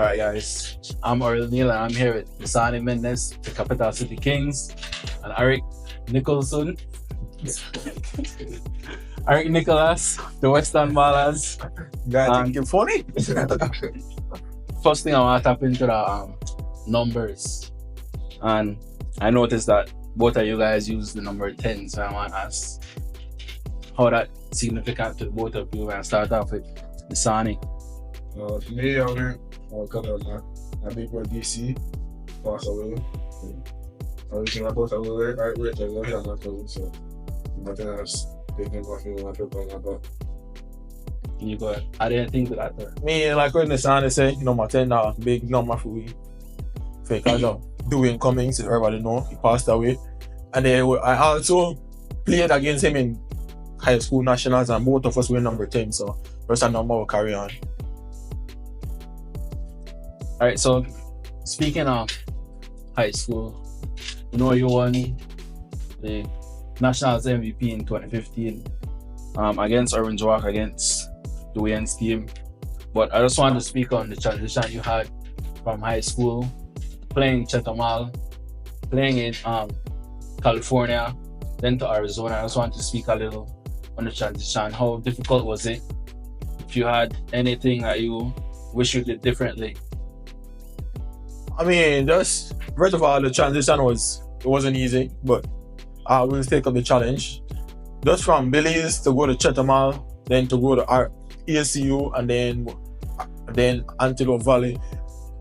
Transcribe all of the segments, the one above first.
Alright guys, I'm Arik Nicholas and I'm here with Nisani Mendez, the Capital City Kings, and Arik Nicholas, the Western Ballers. Guys, think you're funny? First thing I want to tap into the numbers, and I noticed that both of you guys use the number 10, so I want to ask how that significant to both of you. And start off with Nisani. For me, I went because I make my DC, pass away. Everything I pass away, I rate I love it, I'm not cousin, so nothing else taking off me when I trip on my back. Can you go ahead? I didn't think that. Me, like when the son say, number 10 now, big number for we. Because of Dwayne Cummings, everybody know, he passed away. And then I also played against him in high school nationals, and both of us were number 10, so first number will carry on. Alright, so speaking of high school, you know you won the Nationals MVP in 2015 against Orange Walk, against Dwayne's team. But I just wanted to speak on the transition you had from high school, playing Chetumal, playing in California, then to Arizona. I just wanted to speak a little on the transition. How difficult was it? If you had anything that you wish you did differently? I mean, just first of all, the transition wasn't easy, but I will take up the challenge. Just from Belize to go to Chetumal, then to go to ACU, and then Antelope Valley.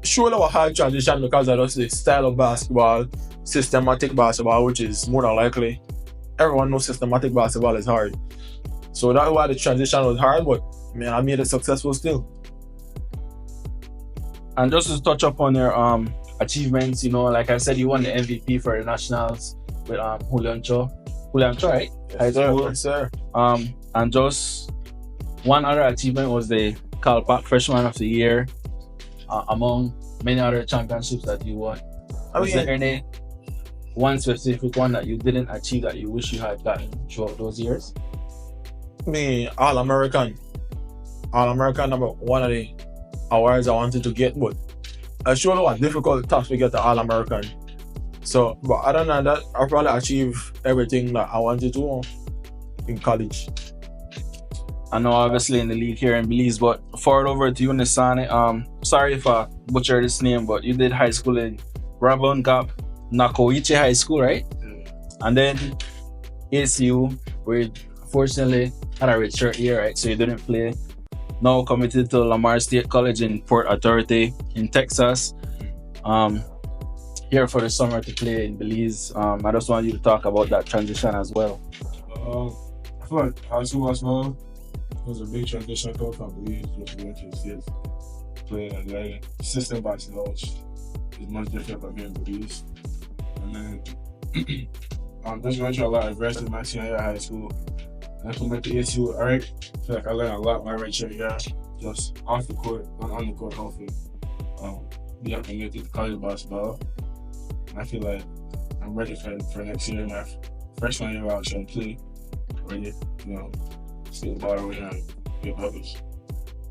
Surely a hard transition because of just the style of basketball, systematic basketball, which is more than likely. Everyone knows systematic basketball is hard. So that's why the transition was hard, but man, I made it successful still. And just to touch up on your achievements, you know, like I said, you won the MVP for the Nationals with Julian Cho, right? Yes, sir. Yes, sir. And just one other achievement was the Calpac Freshman of the Year, among many other championships that you won. Was there any one specific one that you didn't achieve that you wish you had gotten throughout those years? Me, All-American number one of the awards I wanted to get, but I sure know a difficult task to get the All-American. So, but other than that, I probably achieved everything that I wanted to in college. I know obviously in the league here in Belize, but forward over to you, Nisani. Sorry if I butchered this name, but you did high school in Rabon Gap, Nakoichi High School, right? And then ACU, where you fortunately had a redshirt year, right? So you didn't play. Now committed to Lamar State College in Port Authority in Texas. Here for the summer to play in Belize. I just want you to talk about that transition as well. I feel like high school as well was a big transition coming from Belize to Washington State. Playing Atlantic. System basketball is much different from here in Belize. And then just went through a lot of adversity my senior year of high school. And I went to ACU Arik. I feel like I learned a lot my right year, just off the court, on the court, hopefully. Be up and get to college basketball. And I feel like I'm ready for next year. My freshman year out, trying to play. Ready, see the ball away and get published.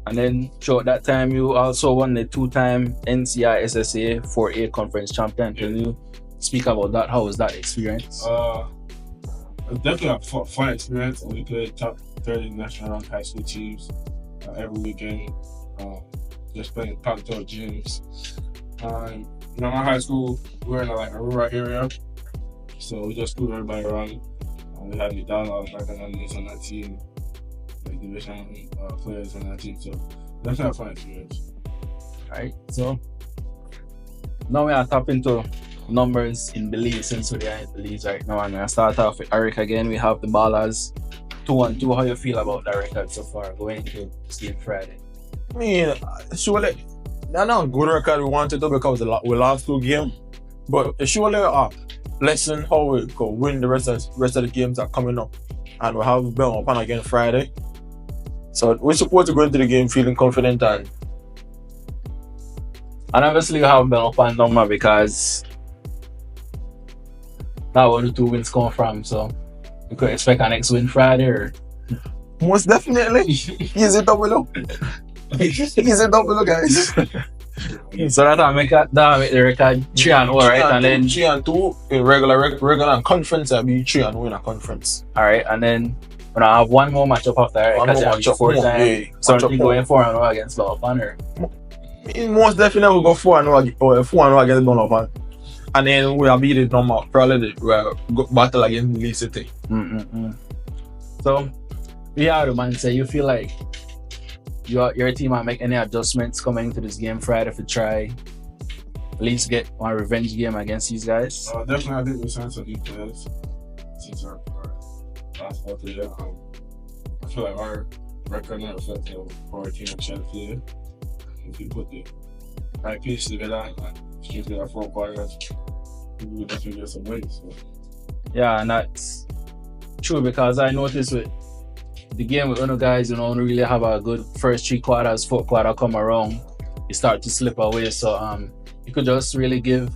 And then throughout that time, you also won the two-time NCI SSA 4A conference champion. Can you speak about that? How was that experience? It was definitely a fun experience. We played top 30 national ranked high school teams every weekend. Just playing packed out gyms. My high school, we were in a rural area, so we just moved everybody around. We had the dollars like on that team, like division players on that team. So definitely a fun experience. Alright, so now we are tap into numbers in Belize, since we are in Belize right now. And I start off with Arik again. We have the Ballers 2-2. How you feel about that record so far going into this game Friday? I mean, surely that's not a good record we wanted to because we lost 2 games, but it's surely a lesson how we could win the rest of the games that are coming up, and we have Bell upon again Friday. So we're supposed to go into the game feeling confident, and obviously you have Bell upon number because that's where the 2 wins come from. So you could expect our next win Friday, or most definitely. Easy double up. Easy double up, guys. So that make the record 3-0, right? And then 3-2 in regular and conference. I'll be 3-0 in a conference. All right, and then when I have one more matchup after, right? One more matchup, 4 times. yeah. So you going 4-0 against Belize. Most definitely we'll go 4-0 against Belize. And then we have beat it normal. Probably we'll battle against Belize City. So, yeah, the man say you feel like your team might make any adjustments coming into this game Friday to try at least get one revenge game against these guys? Definitely, I think we signed some new players since our last part of the year. I feel like our record not reflecting our team and trying to play. If we put the right pieces together and strictly our 4 quarters, we will definitely get some wins. So. Yeah, and that's true because I noticed with the game with other guys, you don't really have a good first 3 quarters, 4th quarter come around, you start to slip away. So you could just really give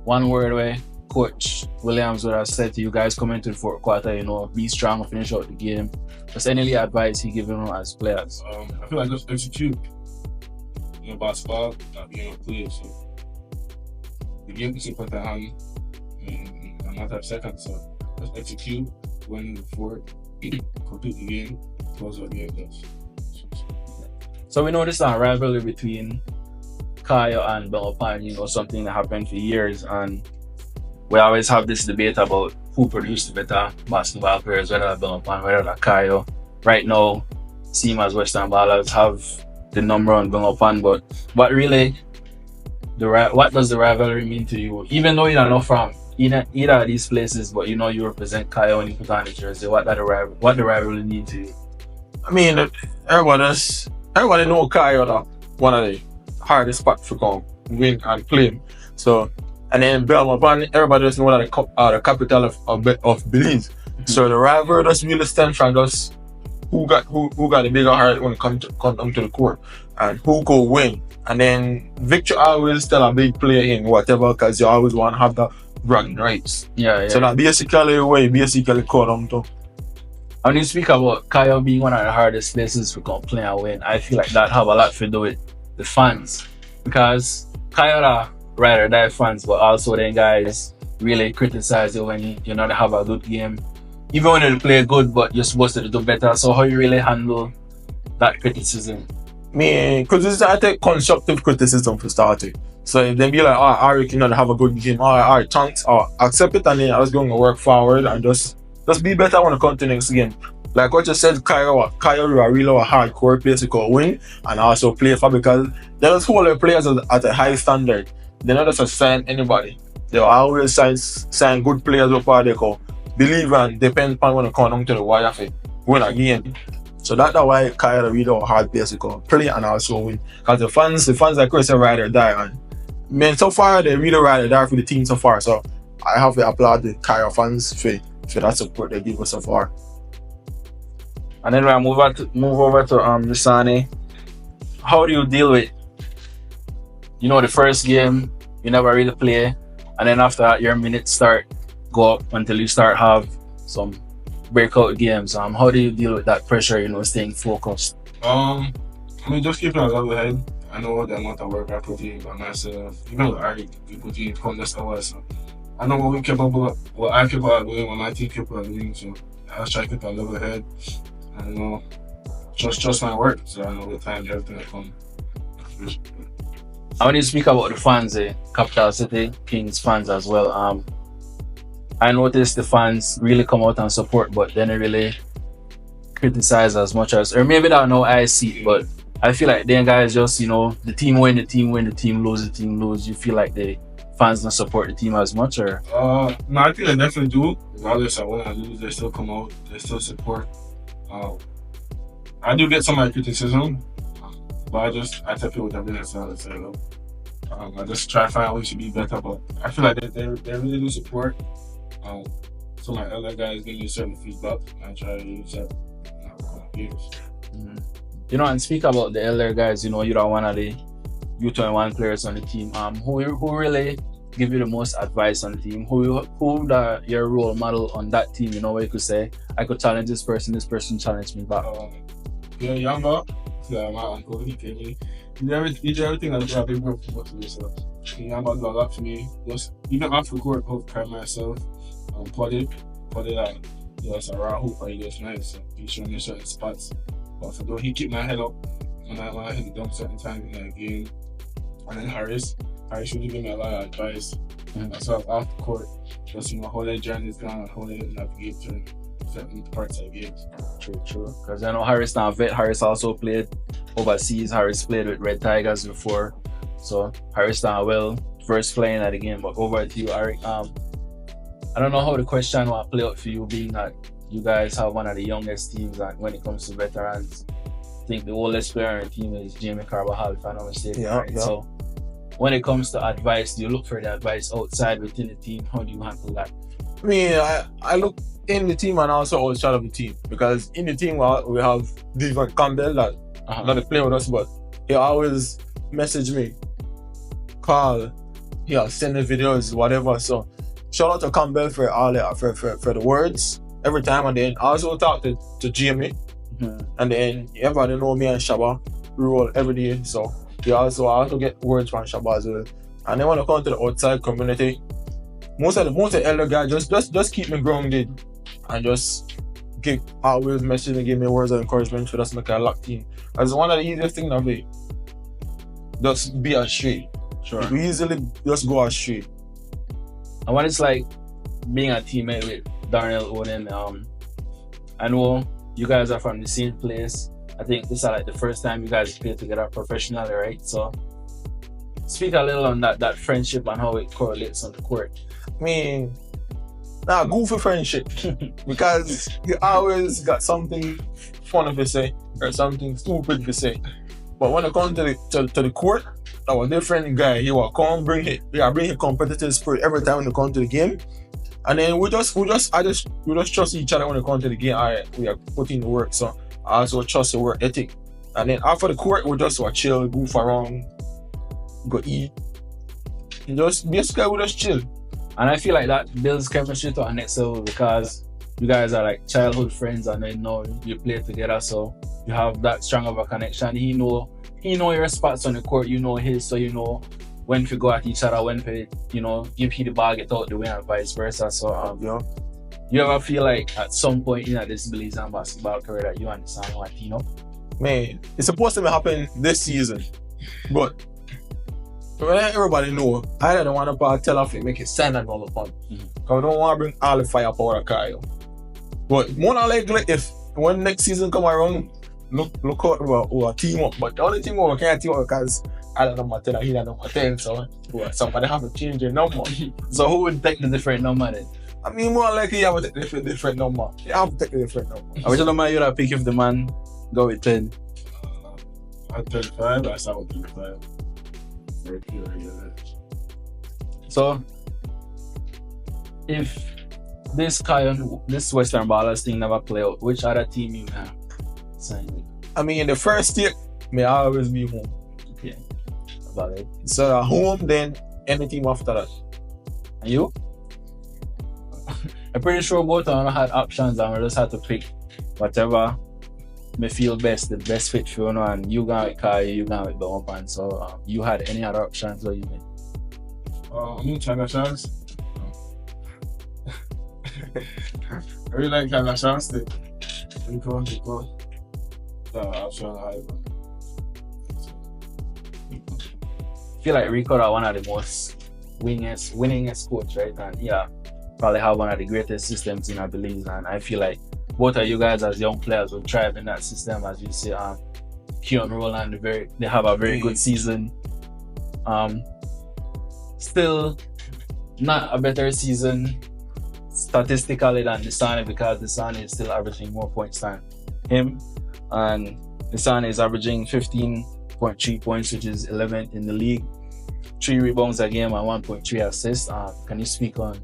one word away. Coach Williams would have said to you guys coming into the 4th quarter, be strong, finish out the game. Just any advice he given as players? I feel like just execute. Basketball, not being able to play. So the game is put that hand in a matter of seconds. So just execute, win the 4th, complete the game, close out the game. So we know this is a rivalry between Kayo and Belize, something that happened for years, and we always have this debate about who produced the better basketball players, whether Belize, whether Kayo. Right now, seem as Western Ballers have the number on Belize, but really, what does the rivalry mean to you? Even though you don't know from either of these places, but you represent Kayo when you put on the jersey. What the rivalry mean to you? I mean, everybody know Kayo that one of the hardest spots to come win and play. So, and then Belize, everybody just know that the capital of Belize. So the rivalry just really stems from just who got the bigger heart when it come to the court and who go win. And then Victor always tell a big player in whatever, because you always want to have that bragging rights. Yeah. So that basically where you call them to. When you speak about Kayo being one of the hardest places for play and win, I feel like that have a lot to do with the fans, because Kayo are ride or die fans, but also then guys really criticize you when you not have a good game. Even when you play good, but you're supposed to do better. So how you really handle that criticism? Because I take constructive criticism for starting. So if they be like, Arik, you have a good game. All right, thanks. Accept it, and then I was going to work forward and just be better when it comes to next game. Like what you said, Kayo are really a hardcore place to go win and also play for, because they just hold their players at a high standard. They not just sign anybody. They always sign good players before they go believe and depend upon when they come down to the wire for win a game. So that's why Kayo really a hard place to go play and also win. Because the fans like Chris ride or die, and so far they really ride or die for the team so far. So I have to applaud the Kayo fans for that support they give us so far. And then we move over to Nisani. How do you deal with the first game you never really play, and then after that your minutes go up until you start have some breakout games? How do you deal with that pressure, staying focused? Just keeping a level head. I know the amount of work I put in by myself. Even with Arik, we put in contest hours. So I know what I capable of doing, what my team capable of doing. So I just try to keep a level head. I trust my work. So I know the time everything will come. I want to speak about the fans, Capital City Kings fans as well. I noticed the fans really come out and support, but then they really criticize as much as, or maybe that's how I see it, but I feel like then guys just, the team win, the team lose, the team lose. You feel like the fans don't support the team as much, or? No, I think they definitely do. Regardless of when I lose, they still come out, they still support. I do get some of my criticism, but I tell people that that's not the I just try to find ways to be better, but I feel like they really do support. So my other guys give me certain feedback, and I try to use that years. And speak about the elder guys, you're one of the U21 players on the team. Who really give you the most advice on the team? Who your role model on that team, where you could say, I could challenge this person challenged me back? Younger, So my uncle, he came in. He did everything I've been working for myself. He had a lot for me. Just even after court, I carry myself, put it like just around hoop and he just nice. So he showed me certain spots. But for though he keep my head up when I hit the dunk certain times in that game. And then Harris would give me a lot of advice. And so after court, just how that journey is going, how they navigate through certain parts of games. True. Because I know Harris now vet. Harris also played overseas. Harris played with Red Tigers before. So Harris now first playing at the game. But over to you, Arik. I don't know how the question will play out for you, being that you guys have one of the youngest teams, and when it comes to veterans, I think the oldest player on the team is Jamie Carvajal, if I'm not mistaken. Yeah. So when it comes to advice, do you look for the advice outside within the team? How do you handle that? I mean, I look in the team and also outside of the team, because in the team we have Devon Campbell that not playing with us, but he always message me, call, send the videos, whatever. So shout out to Campbell for all for the words every time, and then also talk to Jamie, and then everybody know me and Shaba we roll every day. So I also get words from Shaba as well. And then when I come to the outside community, most of the elder guys just keep me grounded and just always message and give me words of encouragement for just make a lock team. That's one of the easiest things of it. Just be astray. Sure. We easily just go astray. And what it's like being a teammate with Darnell Oden, I know you guys are from the same place. I think this is like the first time you guys play together professionally, right? So speak a little on that friendship and how it correlates on the court. I mean, goofy friendship. Because you always got something funny to say or something stupid to say. But when it comes to the court, that was a different guy. He will come bring a competitive spirit every time when they come to the game. And then we just trust each other when it comes to the game. We are putting the work. So I also trust the work ethic. And then after the court, we just chill, goof around, go eat. And just basically we just chill. And I feel like that builds chemistry to our next level, because you guys are like childhood friends and then you play together, so you have that strong of a connection. He know your spots on the court, you know his, so you know when to go at each other, when to give he the ball, get out the way, and vice versa. So you ever feel like at some point in this Belize and basketball career that you and Nisani want to team up? Man, it's supposed to happen this season, but when everybody know, I don't want to tell off it, make it stand and all upon. Because I don't want to bring all the firepower to Kyle. But more than likely, if when next season come around, look out we'll team up. But the only team we can't team up because I don't know number 10 and he don't number 10, so somebody have to change their number. So who would take the different number then? I mean, more likely you have to take the different number. You have to take the different number. Which number you would pick if the man go with 10? At 35, I start with 35. So if this Western Ballers thing never play out, which other team you have signed with? I mean, in the first state, may always be home. Okay. About it. So home, then any team after that. And you? I'm pretty sure both of them had options and we just had to pick whatever me feel best, the best fit for you, and you gone with Kai, you gone with Bumpan. So you had any other options or you made? I'm in China Chance. I really like China Chance. They go. The option high. I feel like Rico are one of the most winningest coach, right? And probably have one of the greatest systems in Belize, and I feel like both of you guys as young players will thrive in that system. As you say, Keon Roland, they have a very good season. Still not a better season statistically than Nisani, because Nisani is still averaging more points than him, and Nisani is averaging 15.3 points, which is 11th in the league, 3 rebounds a game and 1.3 assists. Can you speak on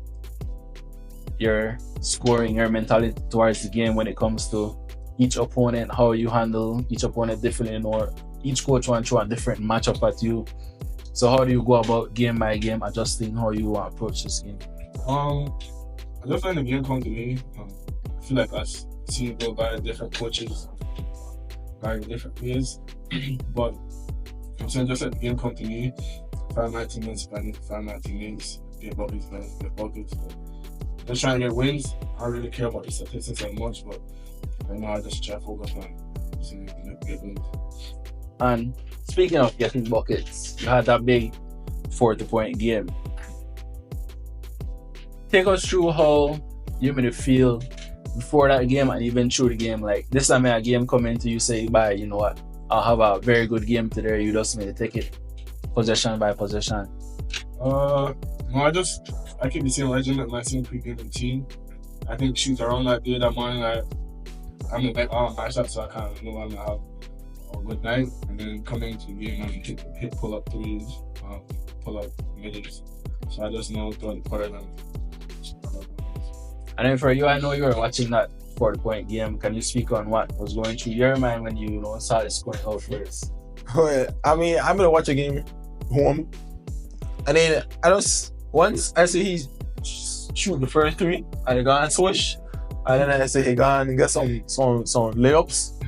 your scoring, your mentality towards the game when it comes to each opponent, how you handle each opponent differently, or each coach wants to throw a different matchup at you? So how do you go about game by game adjusting how you approach this game? I just when the game comes to me, I feel like I've seen it go by different coaches. going different ways. But I'm saying just let the game come to me. Find my teammates, if I need to find my teammates, get buckets, get buckets. But just trying to get wins. I don't really care about the statistics that much, but right now I just try to focus on get wins. And speaking of getting buckets, you had that big 40-point game. Take us through how you made it feel before that game and even through the game. Like this time a game coming to you say, bye, you know what, I'll have a very good game today. You just made to take it possession by possession. No, I keep the same legend at my same pre-game routine. I think shoot around that day, that morning, I'm gonna bet all my shots so I kind of know I'm gonna have a good night. And then coming into the game and hit pull up threes, pull up mids. So I just know throughout the quarter and then for you, I know you were watching that 40-point game. Can you speak on what was going through your mind when you saw the scoring out first? Well, I mean, I'm gonna watch a game home, and then once I see he shoot the first three, and he gone switch, and then I say he gone get some layups,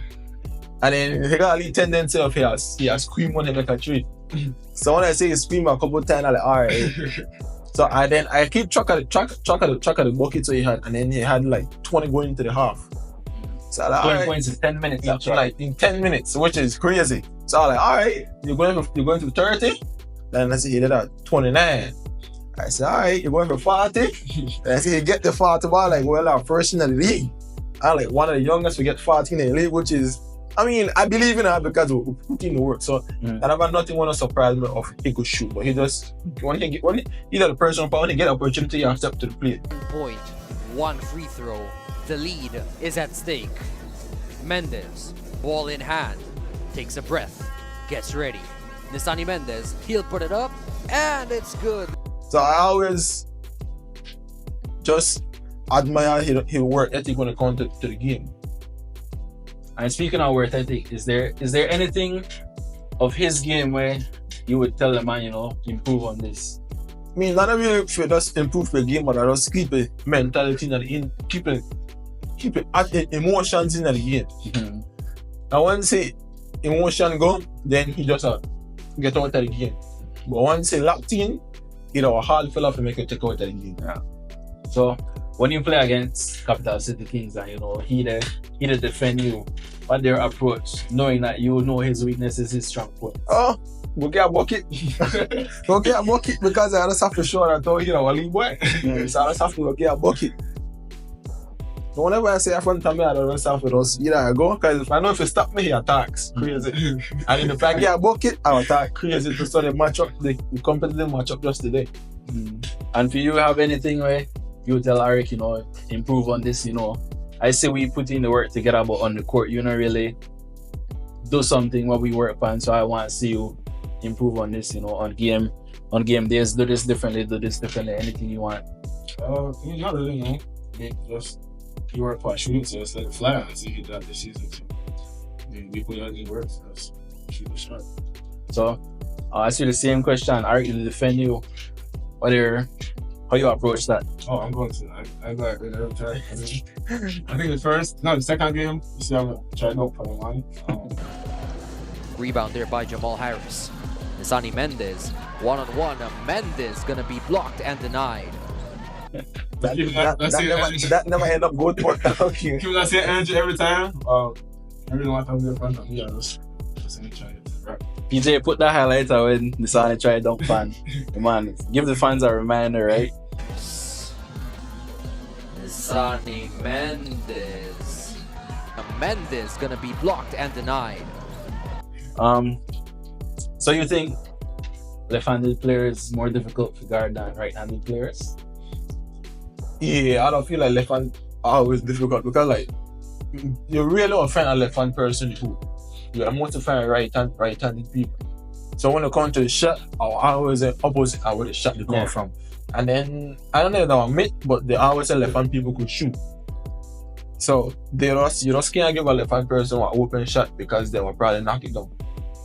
and then he got a little tendency of he has scream when he make a three. So when I say he scream a couple times, I'm like, all right. So I keep track of the bucket so he had, and then he had like 20 going into the half. So like, 20 points in 10 minutes. Like in 10 minutes, which is crazy. So I'm like, all right, you're going to 30. Then I see he did at 29. I said, all right, you're going for 40. And I see he get the 40 ball, like, well, our first in the league. I'm like one of the youngest to get 40 in the league, which is, I mean, I believe in that because we put in the work. So I never nothing want to surprise me of he could shoot, but he just when he the personal power, when he get opportunity, you have to step to the plate. Point, one free throw. The lead is at stake. Mendez, ball in hand, takes a breath, gets ready. Nisani Mendez, he'll put it up, and it's good. So I always just admire his work ethic when it comes to the game. And speaking of work ethic, is there anything of his game where you would tell the man, improve on this? I mean, not really if you just improve the game, but I just keep a mentality keep emotions in the game. Mm-hmm. And once the emotion go, then he just get out of the game. But once he locked in, hard fella to make it take out of the game. Yeah. So when you play against Capital City Kings and he defend you, what their approach, knowing that you know his weaknesses, his strong points? Oh, we'll get a bucket. We'll get a bucket because I just have to show that a league boy. So I just have to get a bucket. So whenever I say in front of me, I don't have to just either I go, because if I know if you stop me, he attacks crazy. And if I get a bucket, I'll attack crazy to start the matchup, the competitive matchup just today. And for you, have anything where you tell Arik, improve on this, I say we put in the work together, but on the court, you don't really do something what we work on. So I want to see you improve on this, on game days, do this differently, anything you want. Not really, just you work for shooting, so it's like a fly. I see he did that this season. So we put out in work, so that's shoot the shot. So I see the same question. Arik to defend you. How you approach that? Oh, I'm going to. I go like every time. I think the second game, you see, I'm going to try to help for the line. Rebound there by Jamal Harris. Nisani Mendez, one-on-one. Mendez gonna be blocked and denied. That never end up good for you. Keep that same energy every time. Every time I'm in front of me, I just try to rap. PJ, put that highlighter when Nisani try to dunk fan. Man, give the fans a reminder, right? Nisani Mendez. Mendez gonna be blocked and denied. So you think left-handed players is more difficult to guard than right-handed players? Yeah, I don't feel like left-hand are always difficult because you really don't find a left-hand person who you are more to find right-handed people. So when it comes to the shot, I always opposite where the shot they come from. And then I don't know if they were myth, but they always say left-hand people could shoot. So you just can't give a left-hand person an open shot because they will probably knock it down.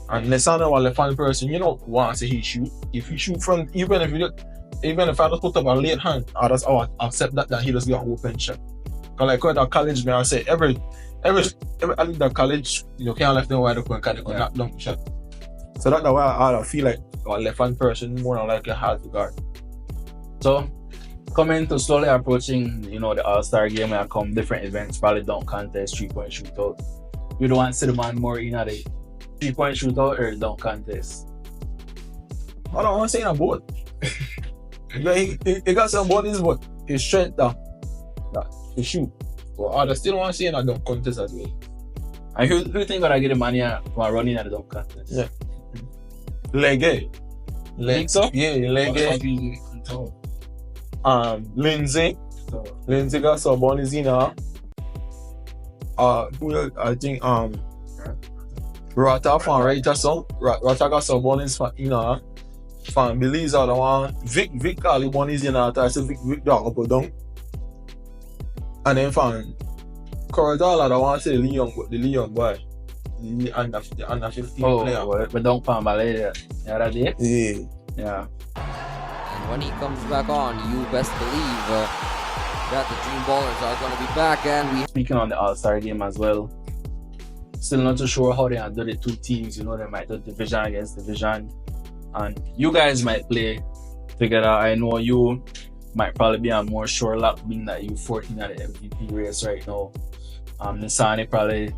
And Nisani was a left-hand person, you don't want to say he shoot. If he shoot from even if I just put up a late hand, I just accept that he just got an open shot. Because like at college, I say every I think the college, you can't left them wide open because they could knock down the shot. So that's why I feel like a left-hand person more than like a hard to guard. So, coming to slowly approaching, the All-Star game where come different events, probably dunk contest, 3-point shootout. You don't want to see the man more in a 3-point shootout or dunk contest? I don't want to say in a boat. He got some bodies, but his strength that to shoot. But I still want to see in a dunk contest as well. And who do you think gonna get the money while running at the dunk contest? Yeah. Legge. Think so? Yeah, Legge. Lindsay. Lindsay got some bodies in her. I think Rata from right or some. Rata got some bodies in her. From Belize are the one. Vic got the bodies in her. I said Vic dog up or down. And then from Corridor are the one say the Leon boy. The under 15 player. Oh, but don't pan ballet that day? Yeah. Yeah. And when he comes back on, you best believe that the Dream Ballers are going to be back. And we Speaking on the All-Star game as well, still not too sure how they handle the two teams. They might do division against division. And you guys might play together. I know you might probably be on more sure luck, being that you 14 at the MVP race right now. Nisani probably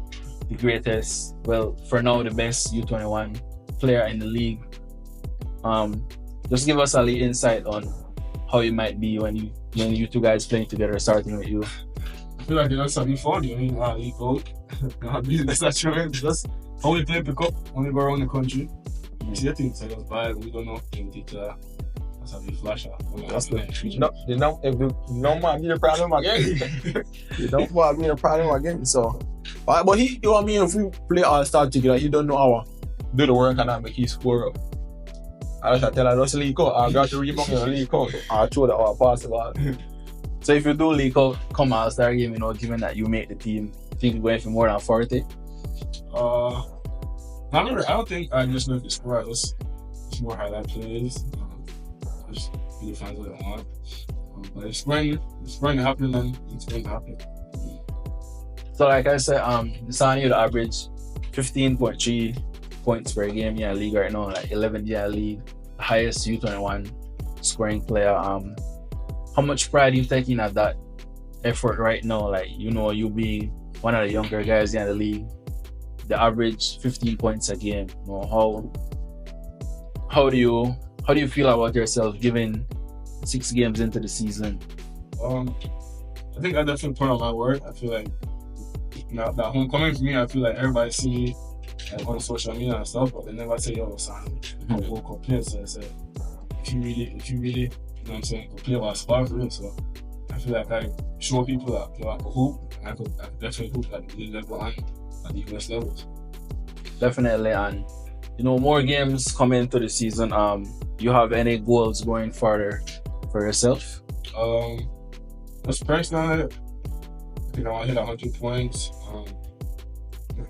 the greatest, well, for now, the best U21 player in the league. Just give us a little insight on how you might be when you two guys playing together, starting with you. I feel like that's something fun. You mean, league out. That's not true. Just how we play pick up when we go around the country. You see the things that goes by, we don't know anything to that's a big flasher. That's the no man be the problem again. You don't want to be the problem again. So, but if we play All-Star together, you don't know how to do the work and make his score up. I just tell her just leak out. I got to rebound and leak out. I throw that our pass the ball. So if you do leak out, come All-Star game, given that you make the team, think you're going for more than 40? I don't think I just know if the score. It's more highlight plays. Just really fans what I want. But it's going to happen, and it's going to happen. So like I said, Nisani would average 15.3 points per game in the league right now, like 11th year league, the highest U21 scoring player. How much pride are you taking at that effort right now? Like, you being one of the younger guys in the league, the average 15 points a game. How do you feel about yourself given 6 games into the season? I think I definitely put on my work. I feel like now that homecoming for me, I feel like everybody see me on social media and stuff, but they never say, yo, son, go complain. So I said, if you really, you know what I'm saying, complain about sport for real. So I feel like I show people that I could hoop, and I could definitely hoop at the level and at the US levels. Definitely, and more games coming into the season. You have any goals going further for yourself? Just personally, I think I want to hit 100 points.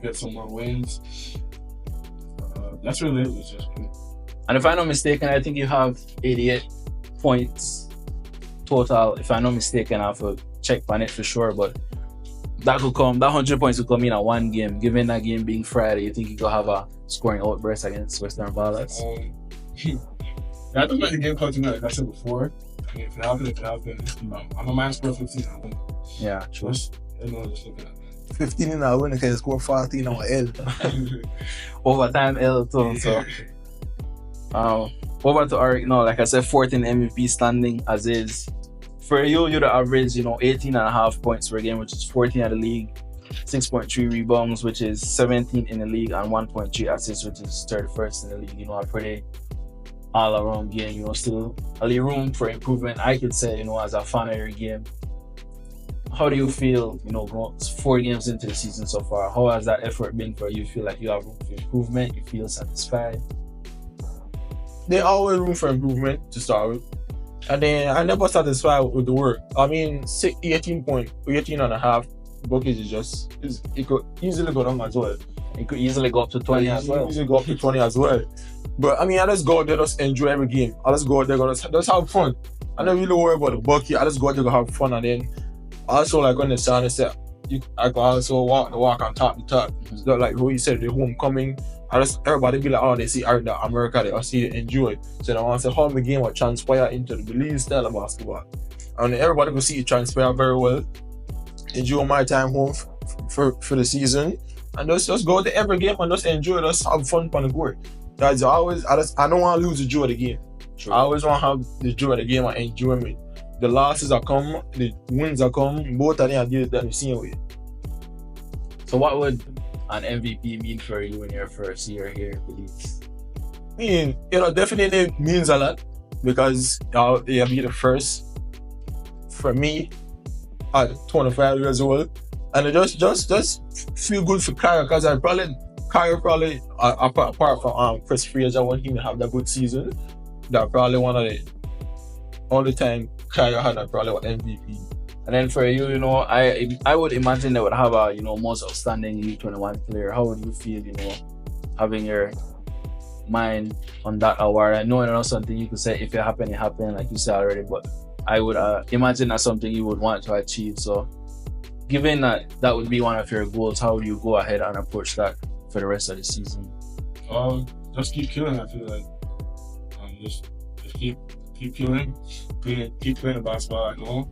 Get some more wins. That's really it. It's just, and if I'm not mistaken, I think you have 88 points total. If I'm not mistaken, I have to check on it for sure. But that 100 points will come in at one game. Given that game being Friday, you think you could have a scoring outburst against Western Ballers? I don't let the game come to me like I said before. I mean, if it happens, I'm a man score 15. Yeah, true. Just looking at it. 15 in a win, can score 14 on L. Overtime L too. So, over to Arik now. Like I said, 14 MVP standing as is. For you're the average, 18.5 points per game, which is 14 in the league. 6.3 rebounds, which is 17 in the league, and 1.3 assists, which is 31st in the league. A pretty all-around game. Still a little room for improvement, I could say. As a fan of your game. How do you feel, going 4 games into the season so far? How has that effort been for you? You feel like you have room for improvement? You feel satisfied? There's always room for improvement to start with. And then I never satisfied with the work. I mean, 18 and a half buckets it could easily go down as well. It could easily go up to 20 as well. Easily go up to 20 as well. But I mean, I just go out there, just enjoy every game. I just go out there, just have fun. I don't really worry about the bucket. I just go out there, go have fun. And then also, like on the side, I said, I can also walk on top to top. So like who you said, the homecoming. Everybody be like, oh, they see America, they see it, enjoy it. So they want to say how the game will transpire into the Belize style of basketball. And everybody will see it transpire very well. Enjoy my time home for the season. And just go to every game and just enjoy it, just have fun on the court. That's always, I don't want to lose the joy of the game. True. I always want to have the joy of the game and enjoyment. The losses are come, the wins are come, both of them are deals that the same way. So what would an MVP mean for you in your first year here at Belize? I mean, definitely means a lot because you'll be the first for me at 25 years old. And it just feel good for Kyle because Kyle probably apart from Chris Fraser when he have that good season, that probably one of the all the time Kyle had that probably an MVP. And then for you, I would imagine they would have a, most outstanding U21 player. How would you feel, having your mind on that award? I know it's not something you could say if it happened, like you said already, but I would imagine that's something you would want to achieve. So given that would be one of your goals, how would you go ahead and approach that for the rest of the season? Just keep killing, I feel like. Just keep killing, keep playing the basketball I know.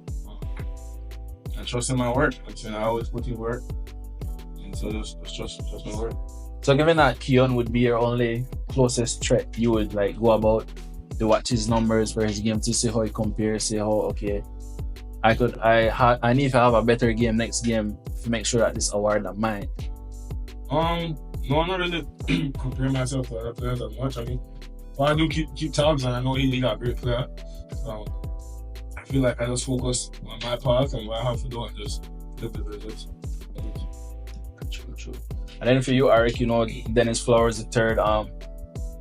And trust in my work. I always put in work. And so just trust my work. So given that Keon would be your only closest threat, you would go about to watch his numbers for his game to see how he compares, say how okay, I need to have a better game next game to make sure that this award is mine. No, I'm not really comparing myself to other players that much. I mean, but I do keep tabs, and I know he got a great player. I feel like I just focus on my part and what I have to do and just live the results. True. And then for you, Arik, Dennis Flowers the third. How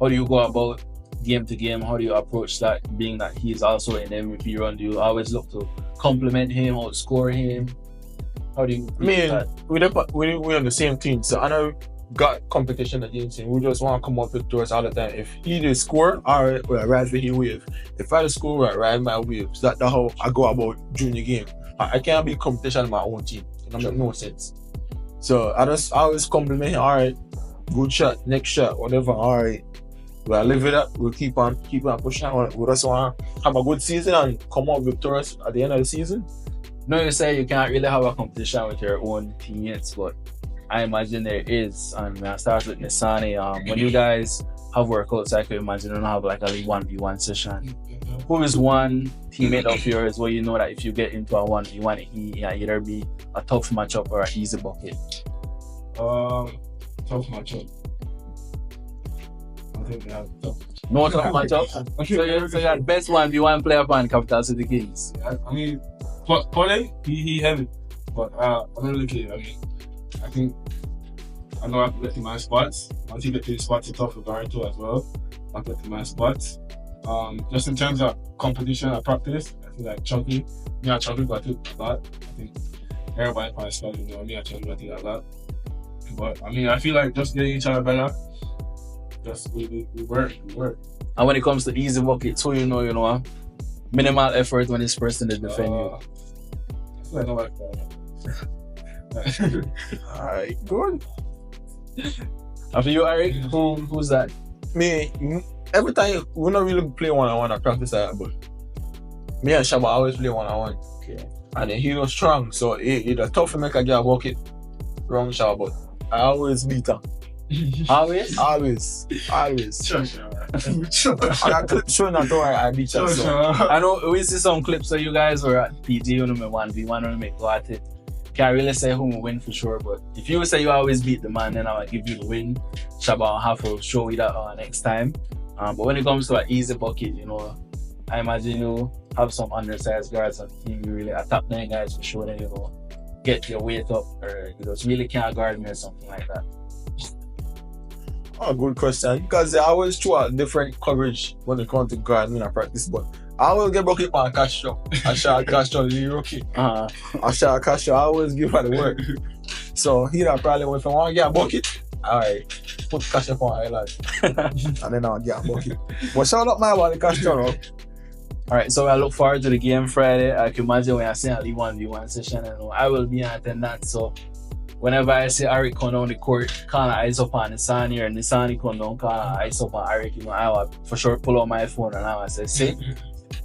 do you go about game to game? How do you approach that? Being that he's also in the MVP run, do you always look to compliment him, outscore him? How do you? I mean, we're on the same team, so I know got competition against him. We just want to come up with doors all the time. If he did score, alright, we'll ride for his wave. If I score, we'll ride my wave. So that's how I go about junior game. I can't be competition in my own team. It makes no sense. So I always compliment him. Alright, good shot, next shot, whatever. Alright, we'll live it up. We'll keep on pushing. We just want to have a good season and come out victorious at the end of the season. No, you say you can't really have a competition with your own teammates, but I imagine there is. And I start with Nisani. When you guys have workouts, I could imagine you don't have like a 1v1 session. Who is one teammate of yours where you know that if you get into a 1v1, he either be a tough matchup or an easy bucket? Tough matchup. I think they have tough. No tough matchup? So you're the best 1v1 player on Capital City Kings? I mean, Pole, he heavy. But I don't really care. I mean, I think I know I can get in my spots. Once you get to the spots, it's tough for guard too as well. I can get in my spots. Just in terms of competition and practice, I feel like Chunky, I got it a lot. I think everybody probably started, me and Chunky got it a lot. But I mean, I feel like just getting each other better, just we work. And when it comes to easy buckets, who you know, minimal effort when this person is defending you. I feel like nobody can. Alright, good. After you, Arik, who's that? Me, every time we don't really play one-on-one at practice, but me and Shaba always play one-on-one. Okay. And then he was strong, so it's tough to make a guy walk it wrong Shaba, but I always beat him. Always? Always. Sure. I got clips showing that I beat him. So. I know we see some clips of you guys were at PG, you know, 1v1 on me go at it. Can't really say who will win for sure, but if you say you always beat the man, then I'll give you the win. Shaba will have to show you that next time. But when it comes to an easy bucket, I imagine you have some undersized guards on the team. You really attack 9 guys for sure, then get your weight up, or you just really can't guard me or something like that. Oh, good question. Because I always throw a different coverage when it comes to guard me in practice, but I always get bucket on cash shot. I shot cash shot the rookie. I shot cash shot. I always give her the work. So he probably went from one get a bucket. Alright, put cash up on highlight. And then I'll get a bucket. But shout out my body cash shot. Alright, so I look forward to the game Friday. I can imagine when I see a 1v1 session, I will be in attendance. So whenever I see Arik come down the court, kind of eyes up on Nisani, or Nisani come down, kind of eyes up on Arik, I will for sure pull out my phone and I will say, see,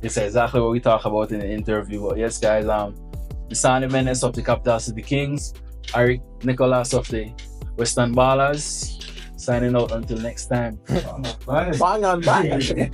it's exactly what we talk about in the interview. But yes, guys, Nisani Mendez of the Capital City Kings, Arik Nicholas of the Western Ballers, signing out until next time. Bye. Bang and bang.